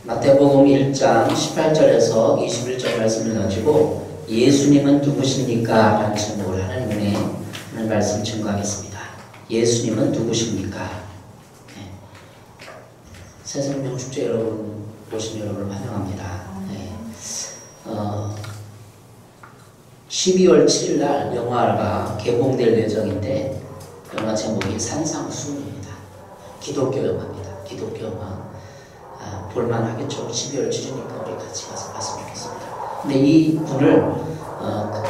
마태복음 1장 18절에서 21절 말씀을 가지고 예수님은 누구십니까? 라는 제목을 하나님의 말씀 증거하겠습니다. 예수님은 누구십니까? 네. 새생명축제 여러분 오신 여러분을 환영합니다. 네. 12월 7일 날 영화가 개봉될 예정인데 영화 제목이 산상수훈입니다. 기독교 영화입니다. 기독교 영화. 볼만하겠죠. 12월 7일이니까 우리 같이 가서 봤으면 좋겠습니다. 근데 이 분을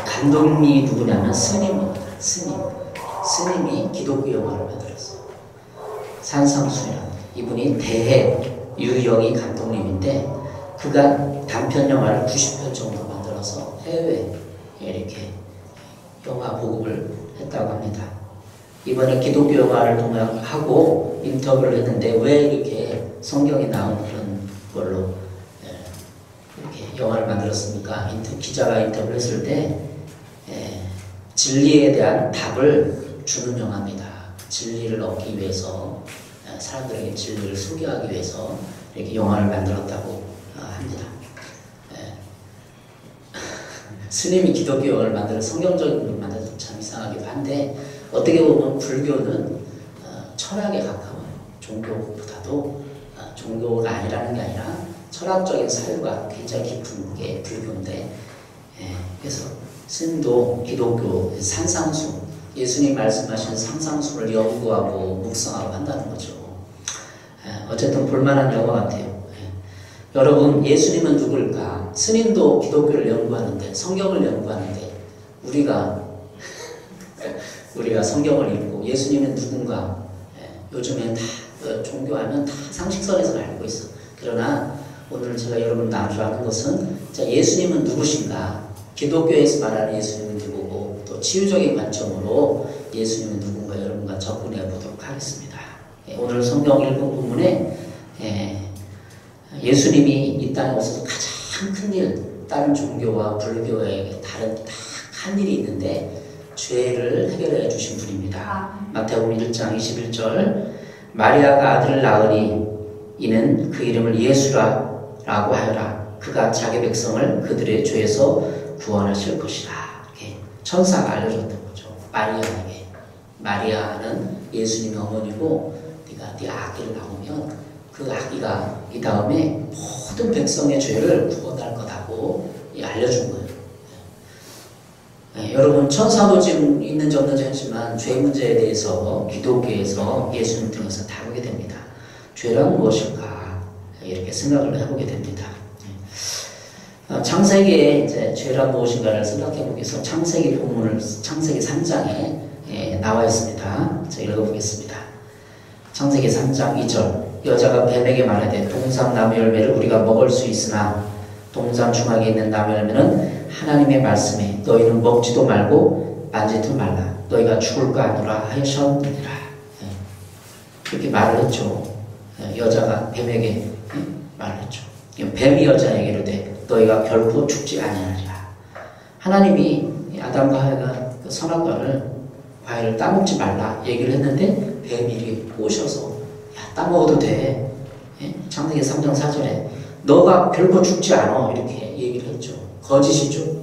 감독이 누구냐면 스님입니다. 스님이 기독교 영화를 만들었어요. 산상수훈. 이분이 대해 유영희 감독님인데 그가 단편 영화를 90편 정도 만들어서 해외에 이렇게 영화 보급을 했다고 합니다. 이번에 기독교 영화를 동행하고 인터뷰를 했는데 왜 이렇게 성경에 나온 그런 걸로 이렇게 영화를 만들었습니까? 기자가 인터뷰를 했을 때 진리에 대한 답을 주는 영화입니다. 진리를 얻기 위해서 사람들에게 진리를 소개하기 위해서 이렇게 영화를 만들었다고 합니다. 스님이 기독교 영화를 만들어 성경적인 걸 만들어서 참 이상하기도 한데 어떻게 보면 불교는 철학에 가까워요. 종교보다도 종교가 아니라는 게 아니라 철학적인 사유가 굉장히 깊은 게 불교인데 그래서 스님도 기독교 산상수 예수님 말씀하신 상상수를 연구하고 묵상하고 한다는 거죠. 어쨌든 볼만한 영화 같아요. 여러분 예수님은 누굴까? 스님도 기독교를 연구하는데 성경을 연구하는데 우리가 성경을 읽고 예수님은 누군가 요즘엔 다 종교하면 다 상식선에서 알고 있어. 그러나 오늘 제가 여러분 나누라는 것은 자, 예수님은 누구신가? 기독교에서 말하는 예수님은 누구고 또 치유적인 관점으로 예수님은 누군가 여러분과 접근해 보도록 하겠습니다. 오늘 성경 읽은 부분에 예수님이 이 땅에 오셔서 가장 큰 일, 다른 종교와 불교에 다른 딱 한 일이 있는데 죄를 해결해 주신 분입니다. 마태복음 1장 21절 마리아가 아들을 낳으니 이는 그 이름을 예수라고 하여라. 그가 자기 백성을 그들의 죄에서 구원하실 것이라. 이렇게 천사가 알려줬던 거죠. 마리아에게. 마리아는 예수님의 어머니고 네가 네 아기를 낳으면 그 아기가 이 다음에 모든 백성의 죄를 구원할 거다고 알려준 거예요. 여러분 천사도 지금 있는지 없는지 하지만 죄 문제에 대해서 기독교에서 예수님 통해서 다루게 됩니다. 죄란 무엇일까? 이렇게 생각을 해보게 됩니다. 창세기에 이제 죄란 무엇인가를 생각해 보기 위해서 창세기 본문을 창세기 3장에 나와 있습니다. 자, 읽어보겠습니다. 창세기 3장 2절 여자가 뱀에게 말하되 동산 나무 열매를 우리가 먹을 수 있으나 동산 중앙에 있는 나무 열매는 하나님의 말씀에 너희는 먹지도 말고 만지도 말라. 너희가 죽을까 하노라 하셨느니라. 그렇게 말을 했죠. 여자가 뱀에게 말을 했죠. 뱀이 여자에게 이르되 너희가 결코 죽지 아니하리라. 하나님이 아담과 하와가 그 선악과를 과일을 따먹지 말라 얘기를 했는데 뱀이 오셔서 야 따먹어도 돼. 창세기 3장 4절에 너가 결코 죽지 않아 이렇게 얘기를 했죠. 거짓이죠.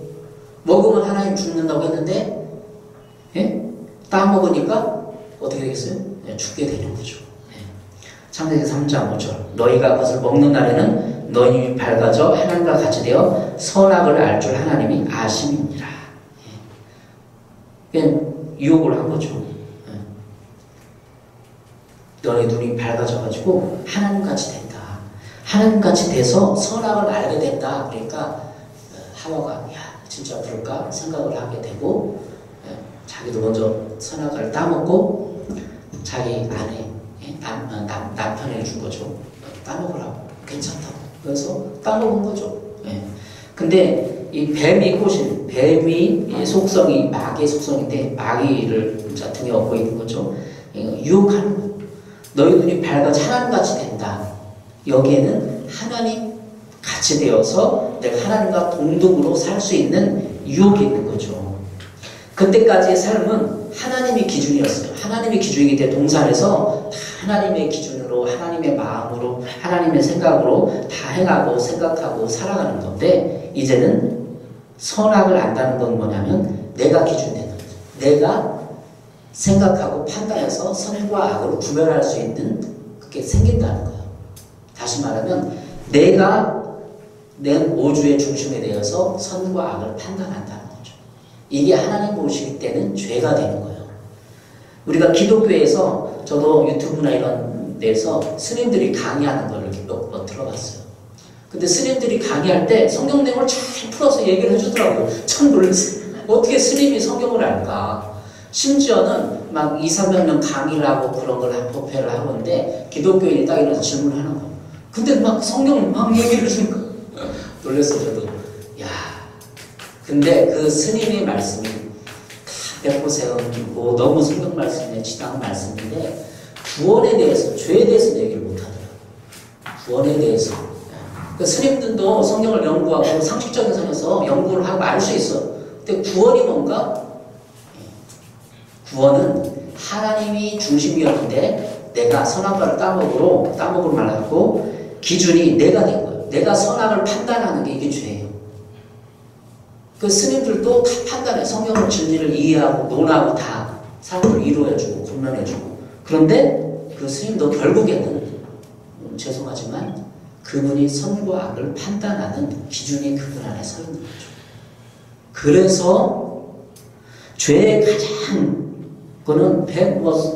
먹으면 하나님 죽는다고 했는데 따먹으니까 어떻게 되겠어요? 죽게 되는 거죠. 창세기 3장 5절 너희가 그것을 먹는 날에는 너희 밝아져 하나님과 같이 되어 선악을 알 줄 하나님이 아심이니라. 유혹을 한 거죠. 너희 눈이 밝아져가지고 하나님같이 된다. 하나님같이 돼서 선악을 알게 된다. 그러니까 하와가 야 진짜 그럴까 생각을 하게 되고 자기도 먼저 선악을 따먹고 자기 아내 남편에게 준 거죠. 따먹으라고 괜찮다고. 그래서 따먹은 거죠. 근데 이 뱀이 꼬신 뱀이 속성이 마귀의 속성인데 마귀를 등에 업고 있는 거죠. 유혹하는 거예요. 너희 눈이 밝아져 하나님같이 된다. 여기에는 하나님 같이 되어서 내가 하나님과 동등으로 살 수 있는 유혹이 있는 거죠. 그때까지의 삶은 하나님이 기준이었어요. 하나님이 기준이기 때문에 동산에서 다 하나님의 기준으로, 하나님의 마음으로, 하나님의 생각으로 다 행하고 생각하고 살아가는 건데, 이제는 선악을 안다는 건 뭐냐면 내가 기준이 되는 거죠. 내가 생각하고 판단해서 선과 악을 구별할 수 있는 그게 생긴다는 거예요. 다시 말하면 내가 내 오주의 중심에 대해서 선과 악을 판단한다는 거죠. 이게 하나님 보시기 때는 죄가 되는 거예요. 우리가 기독교에서 저도 유튜브나 이런 데서 스님들이 강의하는 걸 이렇게 몇 번 들어봤어요. 근데 스님들이 강의할 때 성경 내용을 잘 풀어서 얘기를 해주더라고요. 참 놀랐어요. 어떻게 스님이 성경을 알까? 심지어는 막 2, 300명 강의를 하고 그런 걸 법회를 하고 있는데 기독교인이 딱 일어나서 질문을 하는 거예요. 근데 막 성경을 막 얘기를 해주니까 놀랐어요. 저도. 야, 근데 그 스님의 말씀이 다 세우고 너무 성경 말씀에 지당한 말씀인데 구원에 대해서, 죄에 대해서 얘기를 못하더라고요. 구원에 대해서. 그 스님들도 성경을 연구하고 상식적인 선에서 연구를 하고 알 수 있어. 근데 구원이 뭔가? 구원은 하나님이 중심이었는데 내가 선악과를 따먹으로 말하고 기준이 내가 된 거예요. 내가 선악을 판단하는 게 이게 죄예요. 그 스님들도 다 판단해. 성경의 진리를 이해하고 논하고 다 사람들을 위로해주고 권면해주고. 그런데 그 스님도 결국에는 죄송하지만 그분이 선과 악을 판단하는 기준이 그분 안에 서 있는 거죠. 그래서 죄의 가장 그거는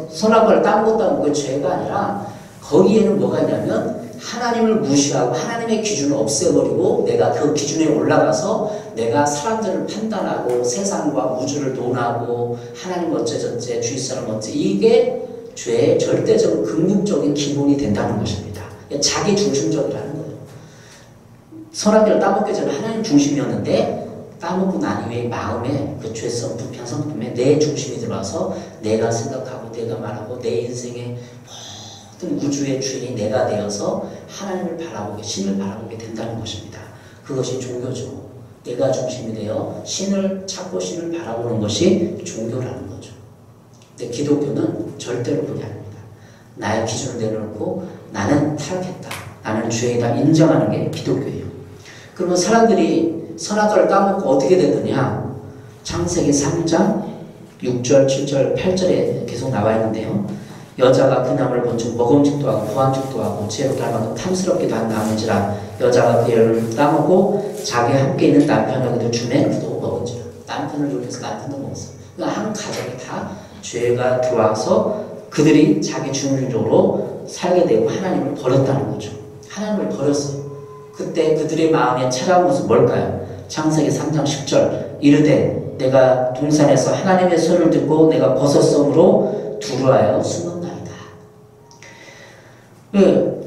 선악과를 따먹었다는 그 죄가 아니라 거기에는 뭐가 있냐면 하나님을 무시하고 하나님의 기준을 없애버리고 내가 그 기준에 올라가서 내가 사람들을 판단하고 세상과 우주를 논하고 하나님 어째저째 주위 사람 어째, 이게 죄의 절대적인 궁극적인 기본이 된다는 것입니다. 자기 중심적이라는 거예요. 선악과를 따먹기 전에 하나님 중심이었는데 따먹고 난 이후에 마음에 그 죄성, 불편, 성품에 내 중심이 들어와서 내가 생각하고 내가 말하고 내 인생의 모든 우주의 주인이 내가 되어서 하나님을 바라보게, 신을 바라보게 된다는 것입니다. 그것이 종교죠. 내가 중심이 되어 신을 찾고 신을 바라보는 것이 종교라는 거죠. 근데 기독교는 절대로 그게 아닙니다. 나의 기준을 내려놓고 나는 타락했다, 나는 죄이다 인정하는 게 기독교예요. 그러면 사람들이 선악과를 따먹고 어떻게 되느냐? 창세기 3장 6절, 7절, 8절에 계속 나와 있는데요. 여자가 그 나무를 본즉 먹음직도 하고 부함직도 하고 지혜로 닮아도 탐스럽기도 한 나무인지라 여자가 그 열을 따먹고 자기 함께 있는 남편에게도 주매 그도 먹은지라. 남편을 욕해서 남편도 먹었어요. 그러니까 한 가정이 다 죄가 들어와서 그들이 자기 중심적으로 살게 되고 하나님을 버렸다는 거죠. 하나님을 버렸어요. 그때 그들의 마음에 찾아온 것은 뭘까요? 창세기 3장 10절 이르되 내가 동산에서 하나님의 소리를 듣고 내가 벗었으므로 두려하여 숨었나이다.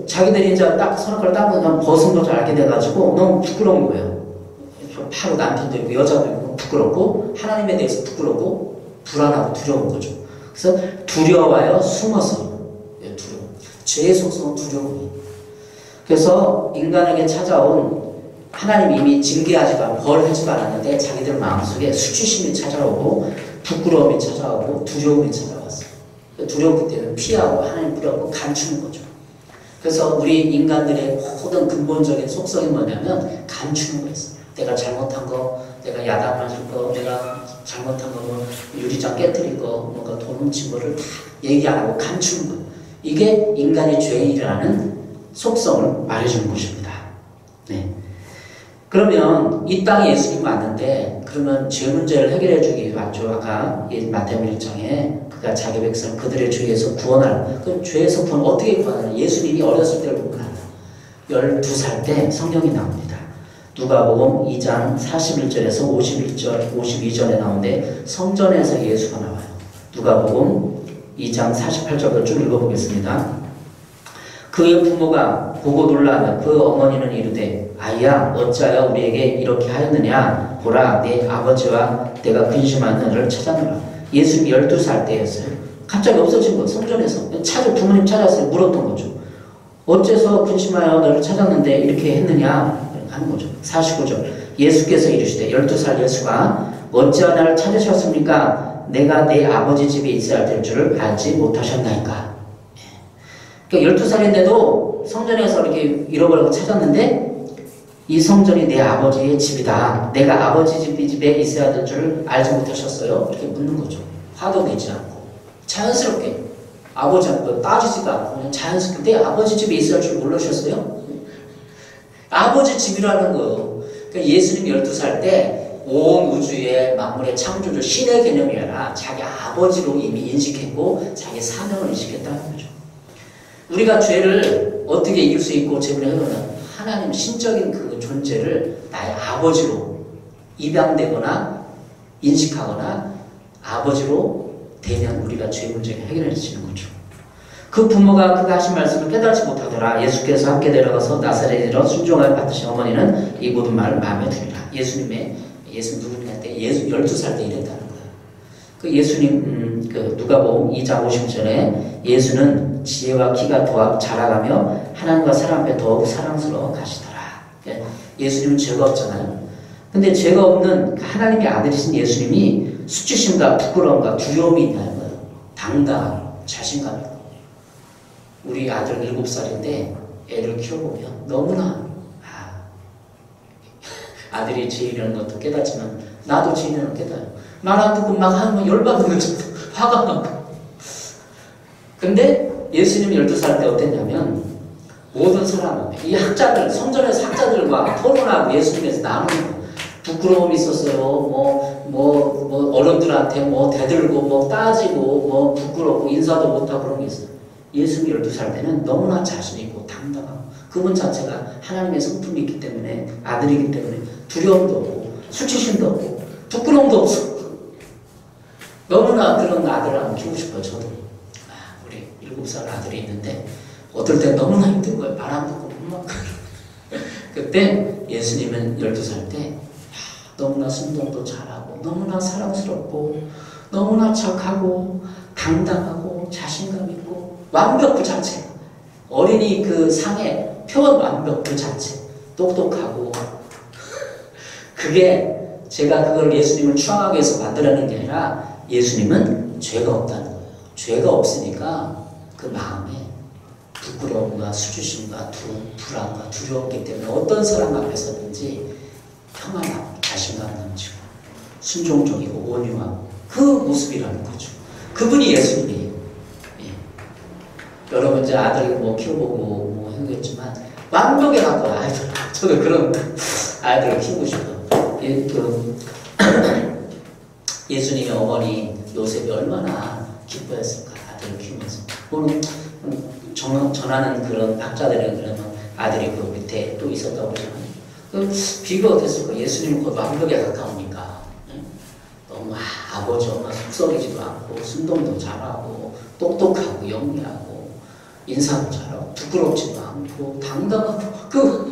자기들이 이제 딱 선악과를 따먹으면 벗은 것을 알게 돼가지고 너무 부끄러운 거예요. 바로 남편도 있고 여자도 있고 부끄럽고 하나님에 대해서 부끄럽고 불안하고 두려운 거죠. 그래서 두려워하여 숨었어요. 두려움. 죄의 속성은 두려움이에요. 그래서 인간에게 찾아온 하나님 이미 징계하지도 않고 벌하지도 않았는데 자기들 마음속에 수치심이 찾아오고 부끄러움이 찾아오고 두려움이 찾아왔어요. 두려웠기 때문에 피하고 하나님 두려워 감추는 거죠. 그래서 우리 인간들의 모든 근본적인 속성이 뭐냐면 감추는 거였어요. 내가 잘못한 거, 내가 야단 맞을 거, 내가 잘못한 거, 뭐 유리장 깨뜨릴 거, 뭔가 돈 훔친 거를 다 얘기 안 하고 감추는 거예요. 이게 인간의 죄인이라는 속성을 말해주는 것입니다. 네. 그러면 이 땅에 예수님이 왔는데 그러면 죄 문제를 해결해 주기 왔죠. 아까 마태복음 1장에 그가 자기 백성 그들의 죄에서 구원하라. 그럼 죄에서 구원 어떻게 구원하냐? 예수님이 어렸을 때를 보면 알아요. 12살 때 성경이 나옵니다. 누가복음 2장 41절에서 51절, 52절에 나오는데 성전에서 예수가 나와요. 누가복음 2장 48절부터 쭉 읽어보겠습니다. 그의 부모가 보고 놀라며 그 어머니는 이르되 아이야 어찌하여 우리에게 이렇게 하였느냐 보라 네 아버지와 내가 근심하는 너를 찾아노라. 예수님이 12살 때였어요. 갑자기 없어진 거예요. 성전에서 부모님 찾았어요. 물었던 거죠. 어째서 근심하여 너를 찾았는데 이렇게 했느냐 하는 거죠. 49절 예수께서 이르시되 12살 예수가 어찌하여 나를 찾으셨습니까? 내가 내 아버지 집에 있어야 될 줄을 알지 못하셨나이까. 그러니까 12살인데도 성전에서 이렇게 잃어버리고 찾았는데 이 성전이 내 아버지의 집이다. 내가 아버지 집에 있어야 될 줄을 알지 못하셨어요? 이렇게 묻는 거죠. 화도 내지 않고 자연스럽게 아버지한테 따지지도 않고 그냥 자연스럽게 내 아버지 집에 있어야 할 줄 모르셨어요? 아버지 집이라는 거예요. 그러니까 예수님 12살 때 온 우주의 만물의 창조주 신의 개념이 아니라 자기 아버지로 이미 인식했고 자기 사명을 인식했다는 거죠. 우리가 죄를 어떻게 이길 수 있고 제물하면 하나님 신적인 그 존재를 나의 아버지로 입양되거나 인식하거나 아버지로 되면 우리가 죄 문제를 해결해지는 거죠. 그 부모가 그가 하신 말씀을 깨달지 못하더라. 예수께서 함께 데려가서 나사렛으로 순종하여 받으신 어머니는 이 모든 말을 마음에 드리라. 예수 누구냐한테 12살 때 이랬다는 거예요. 그 예수님 그 누가복음 2장 50절에 예수는 지혜와 키가 더욱 자라가며 하나님과 사람 앞에 더욱 사랑스러워 가시더라. 예수님은 죄가 없잖아요. 근데 죄가 없는 하나님의 아들이신 예수님이 수치심과 부끄러움과 두려움이 있다는 거예요. 당당하고 자신감 있고. 우리 아들 7살인데 애를 키워보면 너무나 아들이 죄인이라는 것도 깨닫지만 나도 죄인이라는 걸 깨달아요. 말 안 듣고 막 하면 열받는 거죠. 화가 나고. 근데 예수님이 12살 때 어땠냐면 모든 사람 앞에 이 학자들, 성전에서 학자들과 토론하고 예수님께서 나누는 부끄러움이 있었어요. 어른들한테 대들고 따지고 부끄럽고 인사도 못하고 그런 게 있어요. 예수님 12살 때는 너무나 자신있고 당당하고 그분 자체가 하나님의 성품이 있기 때문에 아들이기 때문에 두려움도 없고 수치심도 없고 부끄러움도 없어. 너무나 그런 아들을 한번 키우고 싶어요. 저도. 우리 7살 아들이 있는데 어떨 땐 너무나 힘든 거예요. 말 안 듣고 막 그때 예수님은 12살 때 너무나 순종도 잘하고 너무나 사랑스럽고 너무나 착하고 당당하고 자신감 있고 완벽 그 자체. 어린이 그 상의 표현 완벽 그 자체. 똑똑하고 그게 제가 그걸 예수님을 추앙하기 위해서 만들어낸 게 아니라 예수님은 죄가 없다는 거예요. 죄가 없으니까 그 마음에 부끄러움과 수치심과 불안과 두려움이기 때문에 어떤 사람 앞에서든지 평안하고 자신감 넘치고 순종적이고 온유하고 그 모습이라는 거죠. 그분이 예수님이에요. 예. 여러분 이제 아들 키워보고 하겠지만 완벽에 갖고 아이들 저도 그런 아이들을 키우고 싶어요. 예수님의 어머니 요셉이 얼마나 기뻐했을까 아들을 키우면서. 오늘 전하는 그런 학자들은 그러면 아들이 그 밑에 또 있었다고 그러잖아요. 그 비교가 어땠을까? 예수님은 거의 완벽에 가까우니까 너무 아버지 엄마 속썩이지도 않고 순동도 잘하고 똑똑하고 영리하고 인사도 잘하고 부끄럽지도 않고 당당하고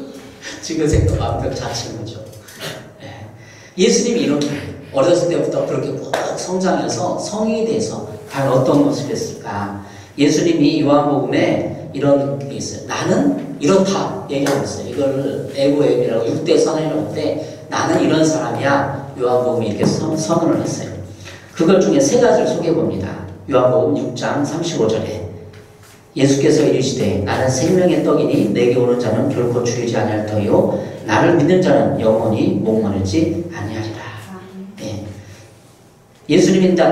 지금 생각 완벽 자체인 거죠. 예수님이 이렇게 어렸을 때부터 그렇게 꼭 성장해서 성인이 돼서 과연 어떤 모습이었을까? 예수님이 요한복음에 이런 게 있어요. 나는 이렇다 얘기하고 있어요. 이걸 에고엠이라고 6대 선언이라고 하는데 나는 이런 사람이야. 요한복음이 이렇게 선언을 했어요. 그것 중에 3가지를 소개해 봅니다. 요한복음 6장 35절에 예수께서 이르시되 나는 생명의 떡이니 내게 오는 자는 결코 줄이지 아니할 터이요 나를 믿는 자는 영원히 목마르지 아니하리라. 네. 예수님이 다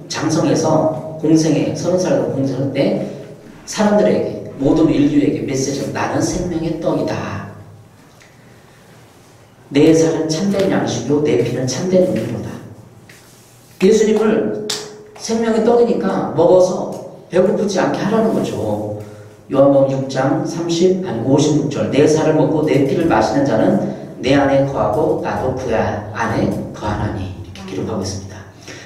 장성해서 공생에 30살 공생할 때 사람들에게 모든 인류에게 메시지를 나는 생명의 떡이다. 내 살은 참된 양식이요 내 피는 참된 음료다. 예수님을 생명의 떡이니까 먹어서 배고프지 않게 하라는 거죠. 요한복음 6장 56절 내 살을 먹고 내 피를 마시는 자는 내 안에 거하고 나도 그 안에 거하나니 이렇게 기록하고 있습니다.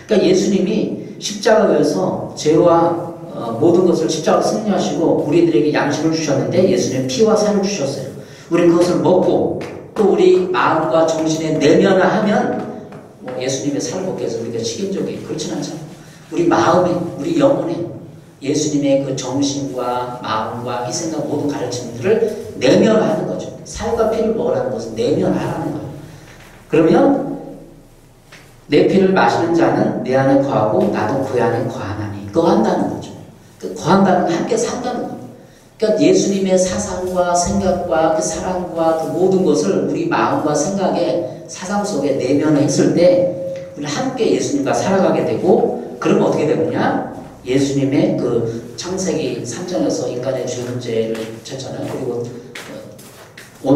그러니까 예수님이 십자가에서 죄와 모든 것을 십자가로 승리하시고 우리들에게 양식을 주셨는데 예수님은 피와 살을 주셨어요. 우리 그것을 먹고 또 우리 마음과 정신에 내면화하면 예수님의 살을 먹기 위해서 우리가 식인적이 그렇진 않잖아요. 우리 마음에 우리 영혼에 예수님의 그 정신과 마음과 희생과 모든 가르침들을 내면화하는 거죠. 살과 피를 먹으라는 것은 내면화하는 거예요. 그러면 내 피를 마시는 자는 내 안에 거하고 나도 그 안에 거하나니. 거한다는 거죠. 그 거한다는 건 함께 산다는 거예요. 그러니까 예수님의 사상과 생각과 그 사랑과 그 모든 것을 우리 마음과 생각에 사상 속에 내면했을 때 우리는 함께 예수님과 살아가게 되고, 그러면 어떻게 되느냐? 예수님의 그 창세기 3장에서 인간의 죄 문제를 쳤잖아요. 그리고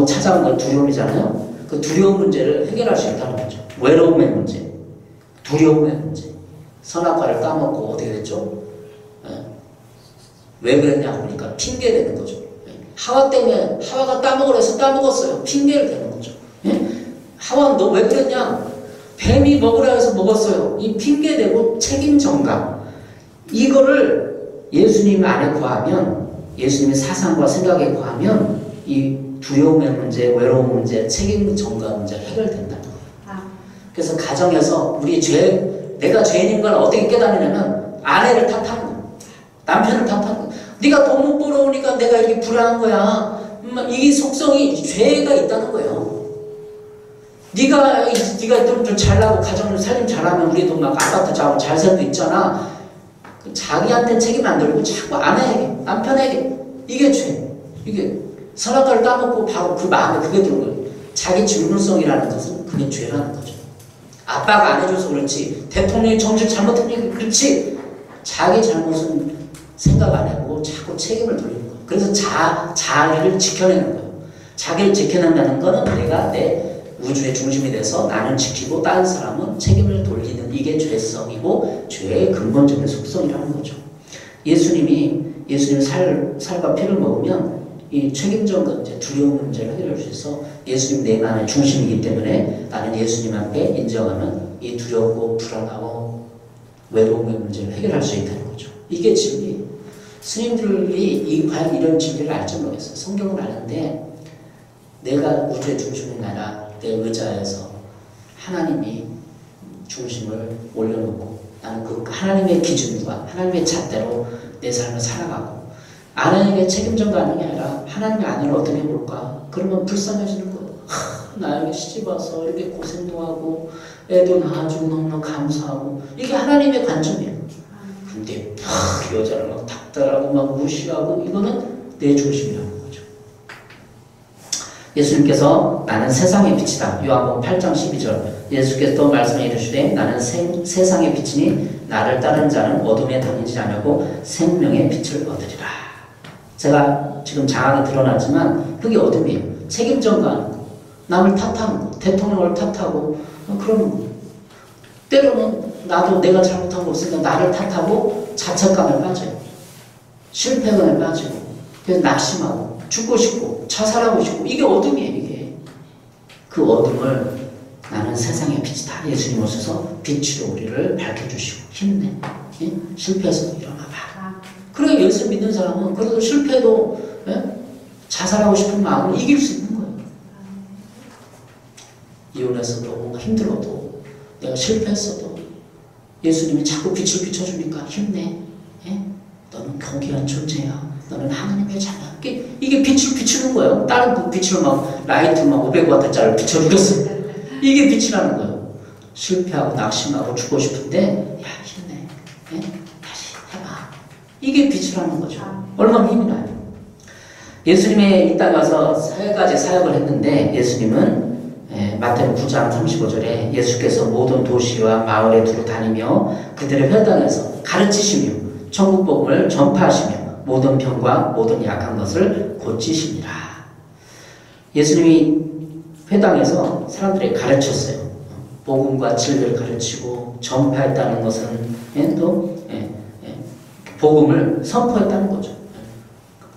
찾아온 건 두려움이잖아요. 그 두려움 문제를 해결할 수 있다는 거죠. 외로움의 문제, 두려움의 문제. 선악과를 따먹고 어떻게 됐죠? 왜 그랬냐 보니까 핑계 대는 거죠. 하와 때문에, 하와가 따먹으라 해서 따먹었어요. 핑계를 대는 거죠. 하와 너 왜 그랬냐? 뱀이 먹으라 해서 먹었어요. 이 핑계 대고 책임 전가. 이거를 예수님 안에 거하면, 예수님의 사상과 생각에 거하면 이 두려움의 문제, 외로움 문제, 책임 전가 문제가 해결된다는 거예요. 그래서 가정에서 우리 내가 죄인인 걸 어떻게 깨달으냐면 아내를 탓하는 거예요. 남편을 탓하는 거예요. 네가 돈 못 벌어오니까 내가 이렇게 불안한 거야. 이 속성이 죄가 있다는 거예요. 네가 좀 잘나고 가정을 살림 잘하면 우리도 막 아파트 자고 잘 살고 있잖아. 자기한테 책임 안 들고 자꾸 아내에게, 남편에게. 이게 죄. 이게 선악과를 따먹고 바로 그 마음에 그게 드는 거예요. 자기 중물성이라는 것은 그게 죄라는 거죠. 아빠가 안 해줘서 그렇지, 대통령이 정신 잘못했으니까 그렇지, 자기 잘못은 생각 안 해보고 자꾸 책임을 돌리는 거예요. 그래서 자기를 지켜내는 거예요. 자기를 지켜낸다는 거는 내가 내 우주의 중심이 돼서 나는 지키고 다른 사람은 책임을 돌리는, 이게 죄성이고 죄의 근본적인 속성이라는 거죠. 예수님 살과 피를 먹으면 이 책임적 문제, 두려움 문제를 해결할 수 있어. 예수님 내 안의 중심이기 때문에 나는 예수님 앞에 인정하면 이 두렵고 불안하고 외로움의 문제를 해결할 수 있다는 거죠. 이게 진리. 스님들이 과연 이런 진리를 알지 모르겠어요. 성경은 아는데 내가 우주의 중심인 나라, 내 의자에서 하나님이 중심을 올려놓고 나는 그 하나님의 기준과 하나님의 잣대로 내 삶을 살아가고, 아내에게 책임전가하는 게 아니라 하나님의 아내를 어떻게 볼까? 그러면 불쌍해지는 거예요. 나에게 시집 와서 이렇게 고생도 하고 애도 낳아주고 너무나 감사하고, 이게 하나님의 관점이에요. 근데 여자를 막 닥달하고 막 무시하고, 이거는 내 중심이라는 거죠. 예수님께서 나는 세상의 빛이다. 요한복음 8장 12절. 예수께서 또 말씀해 이르시되 나는 세상의 빛이니 나를 따르는 자는 어둠에 다니지 않으고 생명의 빛을 얻으리라. 제가 지금 장악이 드러났지만 그게 어둠이에요. 책임 전가하는 거, 남을 탓하는 거, 대통령을 탓하고 그러는 거. 때로는 나도 내가 잘못한 거 없으니까 나를 탓하고 자책감에 빠져요. 실패감에 빠지고, 그래서 낙심하고 죽고 싶고 자살하고 싶고, 이게 어둠이에요. 이게 그 어둠을 나는 세상의 빛이다. 예수님 오셔서 빛으로 우리를 밝혀주시고 힘내. 예? 실패해서 일어나봐. 그래, 예수 믿는 사람은 그래도 실패해도 자살하고 싶은 마음을 이길 수 있는 거예요. 이혼해서도 뭔가 힘들어도, 내가 실패했어도 예수님이 자꾸 빛을 비춰주니까 힘내. 너는 경계한 존재야. 너는 하나님의 자녀야. 이게 빛을 비추는 거예요. 다른 빛을 막 라이트 막 500W짜리 비춰주겠어요. 이게 빛이라는 거예요. 실패하고 낙심하고 죽고 싶은데, 야, 힘내. 다시 해봐. 이게 빛이라는 거죠. 얼마나 힘이 나요. 예수님의 이 땅에 와서 3가지 사역을 했는데, 예수님은 마태복음 9장 35절에 예수께서 모든 도시와 마을에 두루 다니며 그들의 회당에서 가르치시며 천국 복음을 전파하시며 모든 병과 모든 약한 것을 고치시니라. 예수님이 회당에서 사람들에게 가르쳤어요. 복음과 진리를 가르치고 전파했다는 것은 또 복음을 선포했다는 거죠.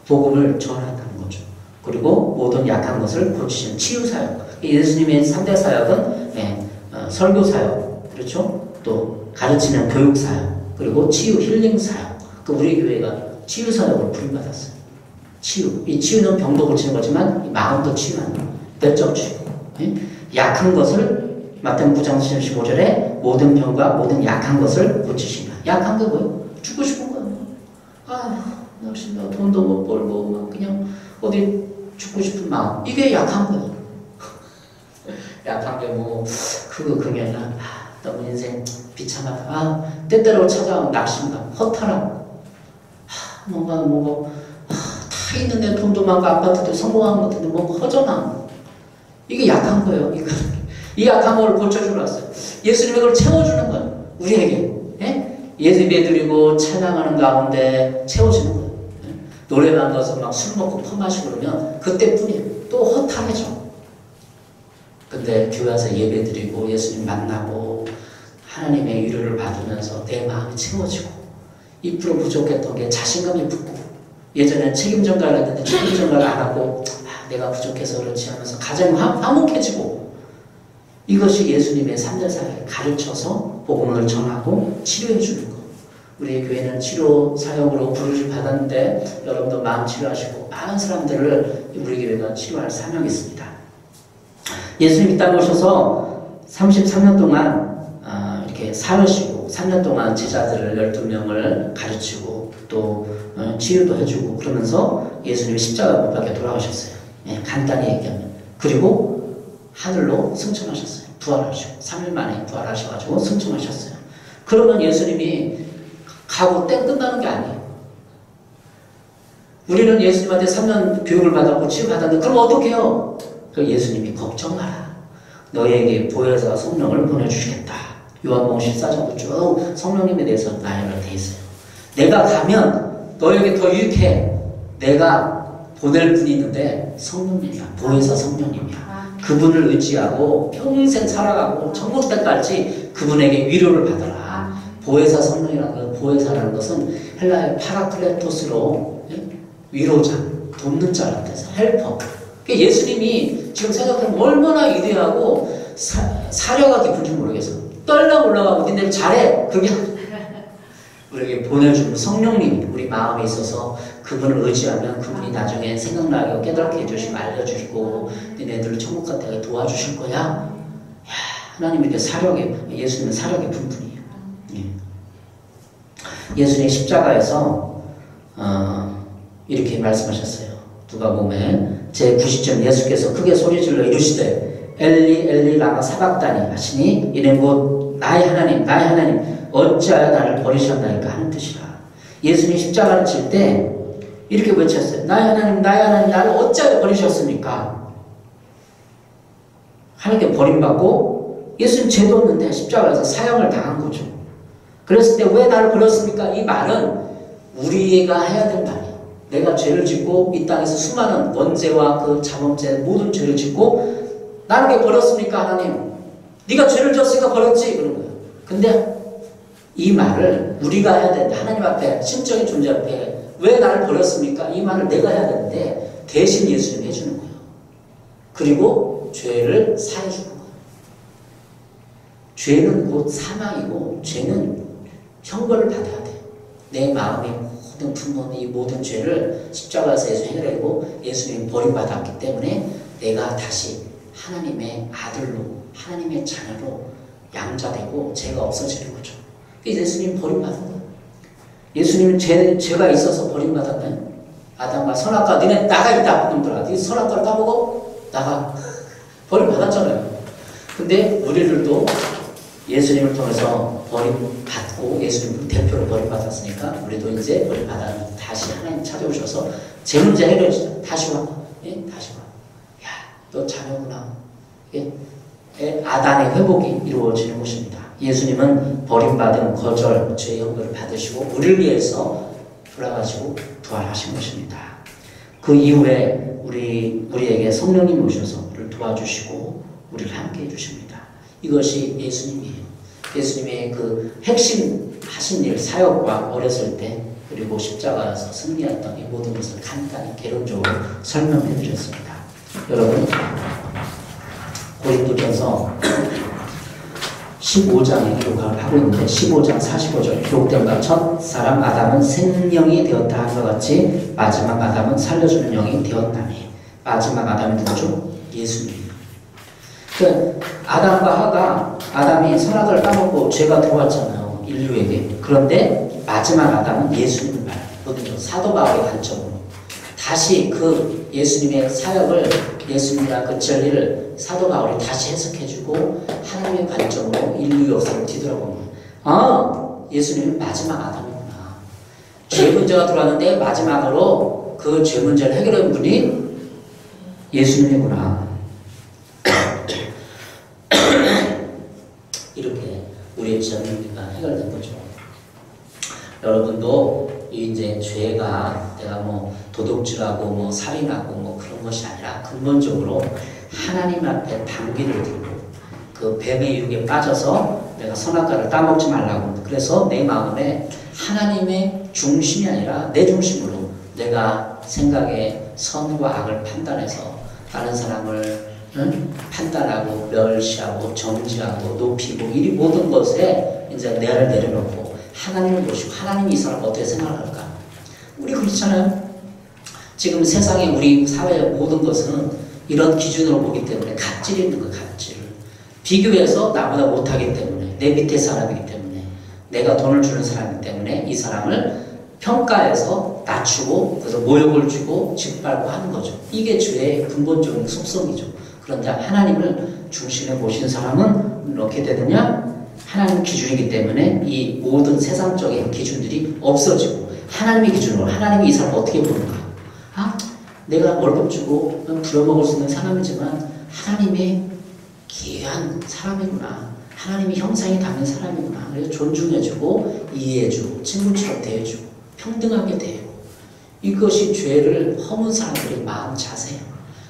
복음을 전한다는 거죠. 그리고 모든 약한 것을 고치시는 치유사역. 예수님의 3대 사역은 설교사역, 그렇죠? 또 가르치는 교육사역, 그리고 치유 힐링사역. 우리 교회가 치유사역을 부름받았어요. 치유. 이 치유는 병도 고치는 거지만 마음도 치유하는 거예요. 내적 치유. 약한 것을 마태복음 9장 15절에 모든 병과 모든 약한 것을 고치신다. 약한 게 뭐예요? 죽고 싶은 거예요. 역시 나 돈도 못 벌고 막 그냥 어디 죽고 싶은 마음. 이게 약한 거예요. 약한 게 뭐 그게 아니라 너무 인생 비참하다. 때때로 찾아온 낙심감, 허탈함. 다 있는데 돈도 많고 아파트도 성공한 것 같은데 뭔가 허전함. 이게 약한 거예요. 이 약한 거를 고쳐주러 왔어요. 예수님이 그걸 채워주는 거예요. 우리에게. 예배드리고 찬양하는 가운데 채워주는 거예요. 노래방 가서 막 술 먹고 퍼마시고 그러면 그때뿐이에요. 또 허탈해져. 근데 교회 와서 예배드리고 예수님 만나고 하나님의 위로를 받으면서 내 마음이 채워지고 2% 부족했던 게 자신감이 붙고 예전엔 책임 전가를 했는데 책임 전가를 안 하고 내가 부족해서 그렇지 하면서 가정이 화목해지고 이것이 예수님의 3년 사역에 가르쳐서 복음을 전하고 치료해 주는 거. 우리 교회는 치료 사역으로 부르심 받았는데 여러분도 마음 치료하시고 많은 사람들을 우리 교회가 치료할 사명이 있습니다. 예수님 이 땅에 오셔서 33년 동안 이렇게 살으시고 3년 동안 제자들을 12명을 가르치고 또 치유도 해주고 그러면서 예수님이 십자가 못 박혀 돌아가셨어요. 간단히 얘기하면. 그리고 하늘로 승천하셨어요. 부활하시고 3일 만에 부활하셔가지고 승천하셨어요. 그러면 예수님이 가고 땡 끝나는 게 아니에요. 우리는 예수님한테 3년 교육을 받았고 치유받았는데 그럼 어떻게 해요? 그 예수님이 걱정 마라. 너에게 보혜사 성령을 보내주시겠다. 요한복음 14장도 쭉 성령님에 대해서 나열을 돼 있어요. 내가 가면 너에게 더 유익해. 내가 보낼 분이 있는데 성령님이야. 보혜사 성령님이야. 그분을 의지하고 평생 살아가고 천국 때까지 그분에게 위로를 받아라. 보혜사 성령이라는 것, 보혜사라는 것은 헬라의 파라클레토스로 위로자, 돕는 자라는 뜻이에요. 헬퍼. 예수님이 지금 생각하면 얼마나 위대하고 사려가 깊은지 모르겠어. 떨려 올라가고 니네 잘해. 그게 우리에게 보내주는 성령님이 우리 마음에 있어서 그분을 의지하면 그분이 나중에 생각나게 깨닫게 해주시고 알려주시고 니네들을 천국 같게 도와주실 거야. 야, 하나님 이렇게 사력에 예수님은 사력에 깊은 분이에요. 예수님 십자가에서 이렇게 말씀하셨어요. 누가복음에 제90절 예수께서 크게 소리질러 이르시되 엘리 엘리 라마 사박다니 하시니 이는 곧 나의 하나님 나의 하나님 어찌하여 나를 버리셨나이까 하는 뜻이라. 예수님 십자가를 칠 때 이렇게 외쳤어요. 나의 하나님 나를 어찌하여 버리셨습니까? 하나님께 버림받고 예수님 죄도 없는데 십자가에서 사형을 당한 거죠. 그랬을 때 왜 나를 버렸습니까? 이 말은 우리가 해야 될 말이에요. 내가 죄를 짓고 이 땅에서 수많은 원죄와 그 자범죄 모든 죄를 짓고 나를 왜 버렸습니까? 하나님 네가 죄를 졌으니까 버렸지 그런 거예요. 근데 이 말을 우리가 해야 되는데 하나님 앞에 신적인 존재 앞에 왜 나를 버렸습니까? 이 말을 내가 해야 되는데 대신 예수님이 해주는 거예요. 그리고 죄를 사해주는 거예요. 죄는 곧 사망이고 죄는 형벌을 받아야 돼요. 내 마음의 모든 분노, 이 모든 죄를 십자가에서 예수 해결하고 예수님이 버림받았기 때문에 내가 다시 하나님의 아들로 하나님의 자녀로 양자되고 죄가 없어지는 거죠. 예수님 버림받은 거예요. 예수님은 죄가 있어서 버림받았나요? 아담과 선악과 너네 나가 있다 놈들아. 네 선악과를 따먹어? 나가. 버림받았잖아요. 근데 우리들도 예수님을 통해서 버림받고 예수님을 대표로 버림받았으니까 우리도 이제 버림받아 다시 하나님 찾아오셔서 제 문제 해결해주자. 다시 와. 예? 다시 와. 야, 너 자녀구나. 예? 아단의 회복이 이루어지는 것입니다. 예수님은 버림받은 거절, 죄의 형벌을 받으시고 우리를 위해서 돌아가시고 부활하신 것입니다. 그 이후에 우리에게 성령님이 오셔서 우리를 도와주시고 우리를 함께 해주십니다. 이것이 예수님이에요. 예수님의 그 핵심 하신 일, 사역과 어렸을 때 그리고 십자가에서 승리했던 이 모든 것을 간단히 개론적으로 설명해 드렸습니다. 여러분 고린도전서 15장에 기록을 하고 있는데 15장 45절 기록된 바 첫 사람 아담은 생명이 되었다 한 것 같이 마지막 아담은 살려주는 영이 되었다니. 마지막 아담이 누구죠? 예수님이에요. 그 아담과 아담이 선악을 따먹고 죄가 들어왔잖아요. 인류에게. 그런데 마지막 아담은 예수님을 말해요. 여기서 사도 바울의 관점으로 다시 그 예수님의 사역을, 예수님이란 그 진리를 사도 바울이 다시 해석해주고 하나님의 관점으로 인류 역사를 뒤돌아보는 예수님은 마지막 아담이구나. 죄 문제가 들어왔는데 마지막으로 그 죄 문제를 해결한 분이 예수님이구나. 이렇게 우리의 진리가 해결된 거죠. 여러분도 이제 죄가 내가 뭐 도둑질하고 뭐 살인하고 뭐 그런 것이 아니라 근본적으로 하나님 앞에 방귀를 들고 그 뱀의 유혹에 빠져서 내가 선악과를 따먹지 말라고, 그래서 내 마음에 하나님의 중심이 아니라 내 중심으로 내가 생각에 선과 악을 판단해서 다른 사람을 판단하고 멸시하고 정지하고 높이고 이 모든 것에 이제 내를 내려놓고 하나님을 보시고 하나님이 이 사람 어떻게 생각할까? 우리 그렇잖아요. 지금 세상에 우리 사회의 모든 것은 이런 기준으로 보기 때문에 갑질이 있는 거예요. 갑질. 비교해서 나보다 못하기 때문에, 내 밑에 사람이기 때문에, 내가 돈을 주는 사람이기 때문에 이 사람을 평가해서 낮추고 그래서 모욕을 주고 짓밟고 하는 거죠. 이게 죄의 근본적인 속성이죠. 그런데 하나님을 중심에 모신 사람은 어떻게 되느냐? 하나님 기준이기 때문에 이 모든 세상적인 기준들이 없어지고 하나님의 기준으로 하나님이 이 사람을 어떻게 보는가? 내가 월급 주고 부려먹을 수 있는 사람이지만 하나님의 귀한 사람이구나. 하나님의 형상이 담은 사람이구나. 그래서 존중해주고 이해해주고 친구처럼 대해주고 평등하게 대하고, 이것이 죄를 허문 사람들의 마음 자세예요.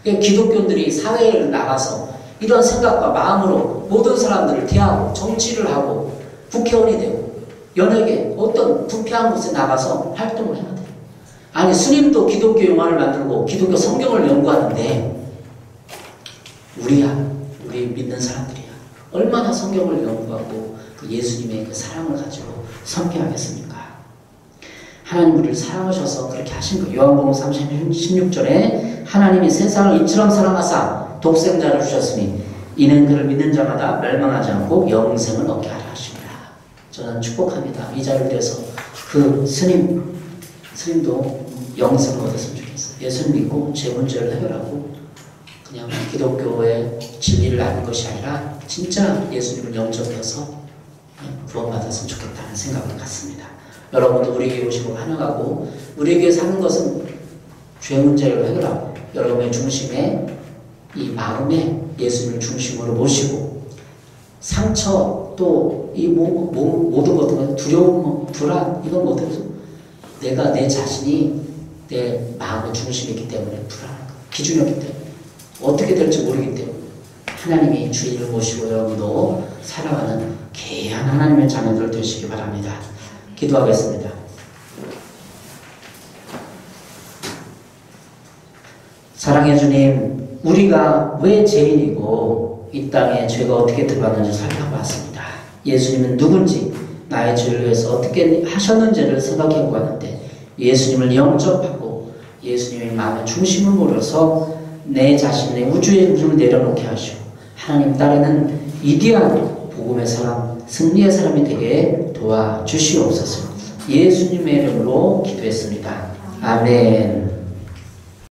그러니까 기독교인들이 사회에 나가서 이런 생각과 마음으로 모든 사람들을 대하고 정치를 하고 국회의원이 되고 연예계 어떤 부패한 곳에 나가서 활동을 해야 돼요. 아니 스님도 기독교 영화를 만들고 기독교 성경을 연구하는데 우리 믿는 사람들이야 얼마나 성경을 연구하고 그 예수님의 그 사랑을 가지고 섬겨하겠습니까? 하나님 우리를 사랑하셔서 그렇게 하신 거예요. 요한복음 3:16절에 하나님이 세상을 이처럼 사랑하사 독생자를 주셨으니 이는 그를 믿는 자마다 멸망하지 않고 영생을 얻게 하려 하십니다. 저는 축복합니다. 이 자리를 위해서 그 스님도 영생을 얻었으면 좋겠어요. 예수님 믿고 제 문제를 해결하고 그냥 기독교의 진리를 아는 것이 아니라 진짜 예수님을 영접해서 구원받았으면 좋겠다는 생각을 갖습니다. 여러분도 우리에게 오시고 환영하고 우리에게 사는 것은 죄 문제를 해결하고 여러분의 중심에 이 마음에 예수님을 중심으로 모시고 상처 또 이 모든 것들 두려움, 불안 이건 뭐든지 내가 내 자신이 내 마음의 중심이기 때문에 불안한 거 기준이었기 때문에 어떻게 될지 모르기 때문에 하나님이 주인을 모시고 여러분도 살아가는 귀한 하나님의 자녀들 되시기 바랍니다. 기도하겠습니다. 사랑해 주님, 우리가 왜 죄인이고 이 땅에 죄가 어떻게 들어왔는지 살펴봤습니다. 예수님은 누군지 나의 죄를 위해서 어떻게 하셨는지를 생각해 보았는데 예수님을 영접하고 예수님의 마음의 중심을 몰아서 내 자신의 우주의 중심을 내려놓게 하시고 하나님 따르는 위대한 복음의 사람, 승리의 사람이 되게 도와주시옵소서. 예수님의 이름으로 기도했습니다. 아멘.